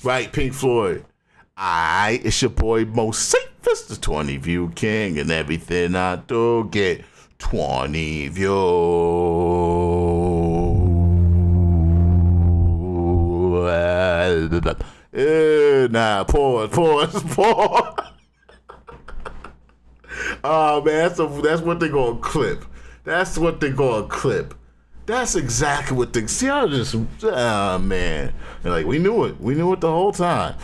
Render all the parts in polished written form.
Right, Pink Floyd. It's your boy Moseefus, the 20 View King, and everything I do get 20 views. Nah, pause. Oh man, that's what they gonna clip. That's what they gonna clip. That's exactly what they see. I just, man, and like we knew it the whole time.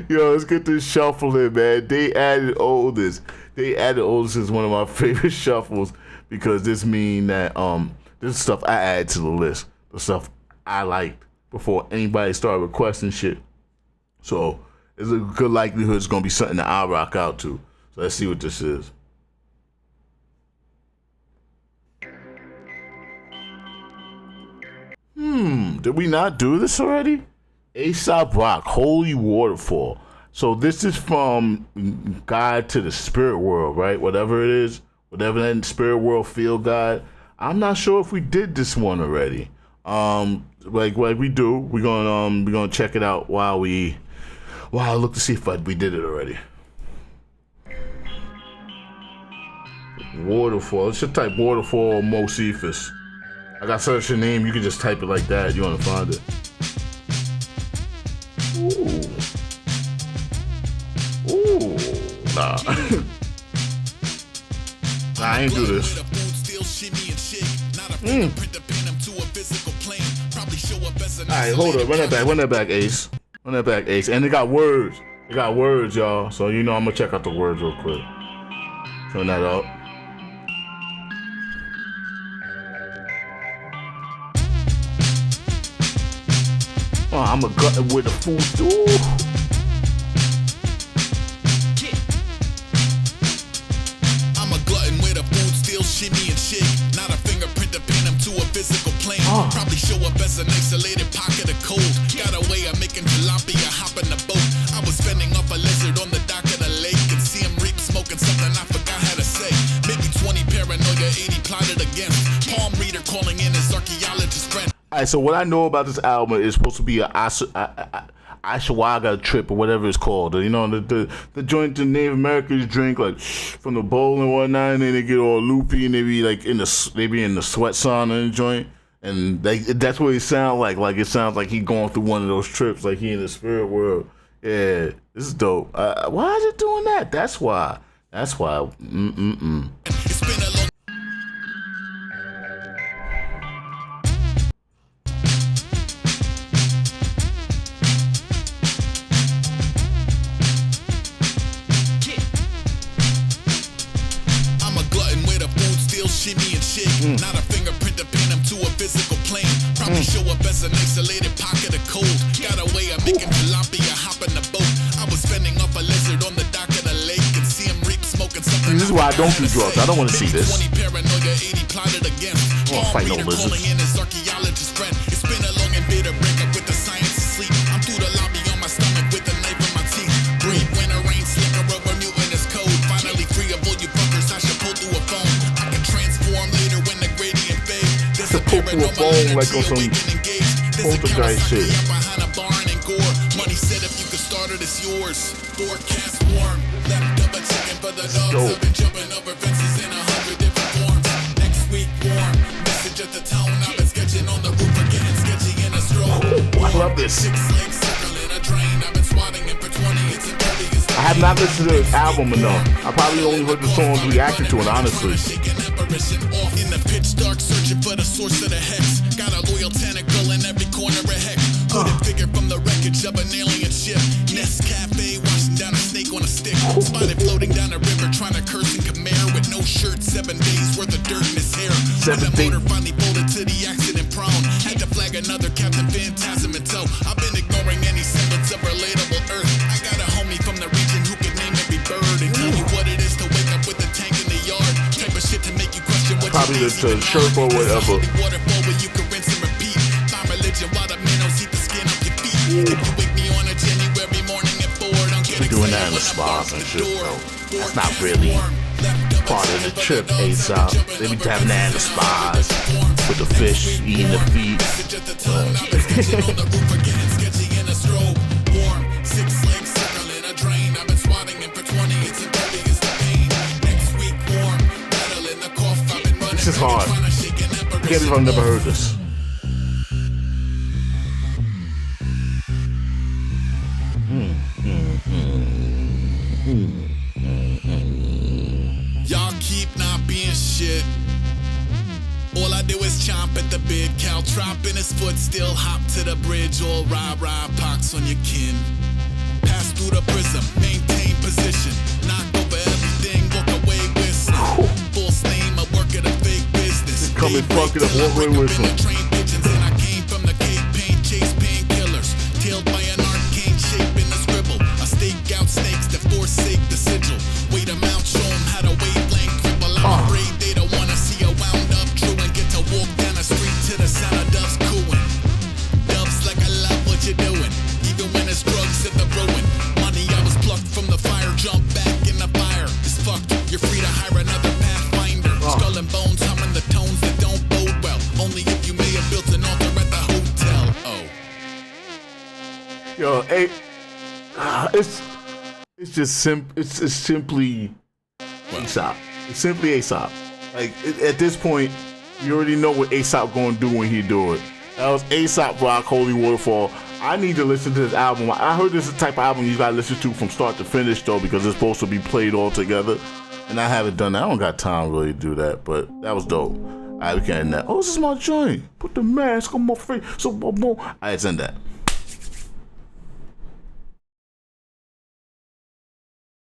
Yo, let's get this shuffle in, man. They added oldest as one of my favorite shuffles because this mean that this is stuff I add to the list, the stuff I liked before anybody started requesting shit. So there's a good likelihood it's gonna be something that I'll rock out to. So let's see what this is. Did we not do this already? Aesop Rock, Holy Waterfall. So this is from Guide to the Spirit World, right? Whatever it is, whatever that Spirit World field guide. I'm not sure if we did this one already. Like we do, we're gonna check it out while I look to see if we did it already. Waterfall. Let's just type Waterfall Moseefus. I got search your name. You can just type it like that. You want to find it. Ooh. Nah. I ain't do this. Alright, hold up. Run that back, Ace. Run that back, Ace. And it got words. Y'all. So I'm gonna check out the words real quick. Turn that up. I'm a glutton with a food stool. I'm a glutton with a food steal, shimmy and shake. Not a fingerprint to pin him to a physical plane. Probably show up as an isolated pocket of cold. Got a way of making tilapia hop in the boat. I was fending off a lizard on the dock of the lake and see him reap smoking something I forgot how to say. Maybe 20 paranoia, 80 plotted against. Palm reader calling in his archaeologist friend. Alright, so what I know about this album is supposed to be a Ayahuasca trip or whatever it's called. The joint the Native Americans drink like from the bowl and whatnot, and then they get all loopy and they be like in the sweat sauna in the joint, and that's what it sounds like. Like it sounds like he going through one of those trips, like he in the spirit world. Yeah, this is dope. Why is it doing that? That's why. It's been a long. Shimmy and shake, not a fingerprint to pin him to a physical plane. Probably show up as an isolated pocket of cold. Got a way of making tilapia hop in the boat. I was fending off a lizard on the dock of the lake and see him reap smoking something. This is why I don't do drugs. I don't want to see this. 20 paranoia, 80 plotted against. Palm reader calling in his archaeologist friend. It's been a long and bitter breakup with the science of sleep. I'm through the lobby on my stomach with a knife in my teeth. Breathe winter rain, slicker rubber mutant is cold. Finally free of all you fuckers, I should pull through a phone. Later when the gradient fades, there's a paranormal energy awakening engaged. There's a counter-psyche up behind a barn and gore. Money said if you could start it, it's yours. Forecast warm, left up a chicken for the dogs. I've been jumping over fences in 100 different forms. Next week warm, message at the town. I've been sketching on the roof again, sketching in a stroke. I love this. 6 legs circling a drain. I've been swatting it for 20. It's a 30. I have not listened to this album enough. I probably only heard the songs reacting to it, honestly. In the pitch dark, searching for the source of the hex. Got a loyal tentacle in every corner of heck. Couldn't figure from the wreckage of an alien ship. Nest Cafe, washing down a snake on a stick. Spotted floating down a river, trying to curse in Khmer with no shirt. 7 days worth of dirt in his hair. When the motor finally folded to the accident prone, had to flag another Captain Phantasm in tow. I've been ignoring any semblance of relatable Earth. I got a homie from the region who can name every bird and tell you what it is to wake up with a tank in the yard. Type of shit to make you question what probably the shirt or whatever. Waterfall where you can rinse and repeat. Find religion while the minnows eat the skin off your feet. If you wake me on a January morning at 4, don't get doing that in the spas and shit, bro. That's not really. part of the trip, Aesop. They be having that in the spas with the fish eating the feet. This is hard. I can't believe I've never heard this. Y'all keep not being shit. All I do is chomp at the bit. Cal dropping his foot, still hop to the bridge. All rah-rah, pox on your kin. Pass through the prism, maintain position. Knock over everything, walk away with some. False name, I work at a fake business. Come and fuck it up, walk away with some. Train pigeons, and I came from the cave pain, chase painkillers. Tailed by an arcane shape in the scribble. I stake out snakes that forsake the sigil. Wait 'em out, show 'em how to wavelength cripple. I'm afraid they don't wanna see a wound up true and get to walk down the street to the sound of doves cooing. Doves like I love what you're doing, even when it's drugs at the ruin. Money I was plucked from the fire, jump back in the fire. It's fucked, you're free to hire another pathfinder. Skull and bones humming the tones that don't bode well. Only if you may have built an altar at the hotel. Oh. Yo, hey, it's just it's simply Aesop. It's simply Aesop. Like at this point, you already know what Aesop gonna do when he do it. That was Aesop Rock, Holy Waterfall. I need to listen to this album. I heard this is the type of album you gotta listen to from start to finish though, because it's supposed to be played all together. And I haven't done that. I don't got time really to do that, but that was dope. Alright, we can't end that. Oh, this is my joint. Put the mask on my face so I won't. Alright, it's in that.